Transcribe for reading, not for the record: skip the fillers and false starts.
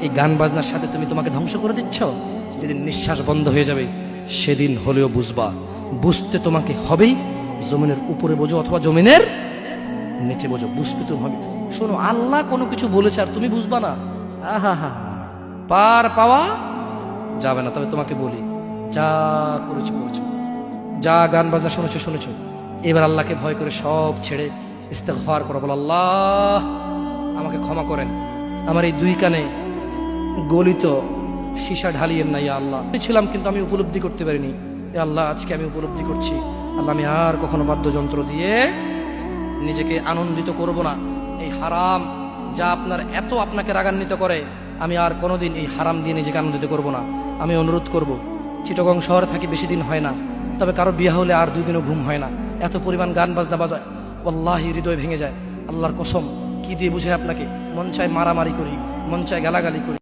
এই গান বাজনার সাথে তুমি তোমাকে ধ্বংস করে দিচ্ছ। যেদিন নিঃশ্বাস বন্ধ হয়ে যাবে সেদিন হলেও বুঝবা, বুঝতে তোমাকে হবেই। জমিনের উপরে বোঝো অথবা জমিনের নিচে বোঝো, বুঝতে তুমি হবে। শোনো, আল্লাহ কোনো কিছু বলেছে আর তুমি বুঝবা না, আহা হা, পার পাওয়া যাবে না। তবে তোমাকে বলি, যা করেছো করেছো, যা গান বাজনা শুনেছো শুনেছো, এবার আল্লাহকে ভয় করে সব ছেড়ে ইস্তেগফার করো। বলো, আল্লাহ আমাকে ক্ষমা করেন, আমার এই দুই কানে গলিত সীসা ঢালিয়েন না ইয়া আল্লাহ। ছিলাম কিন্তু আমি উপলব্ধি করতে পারিনি, এ আল্লাহ আজকে আমি উপলব্ধি করছি। আল্লাহ আমি আর কখনো বাদ্যযন্ত্র দিয়ে নিজেকে আনন্দিত করব না। এই হারাম যা আপনার এত আপনাকে রাগান্বিত করে, আমি আর কোনোদিন এই হারাম দিয়ে নিজেকে আনন্দিত করব না। আমি অনুরোধ করব, চিটাগং শহরে থাকি বেশি দিন হয় না, তবে কারো বিয়ে হলে আর 2 দিনও ঘুম হয় না, এত পরিমাণ গান বাজনা বাজায়, আল্লাহি হৃদয় ভেঙে যায়। আল্লাহর কসম, কি দিয়ে বুঝাই আপনাকে, মন চায় মারামারি করি, মন চায় গালাগালি করি।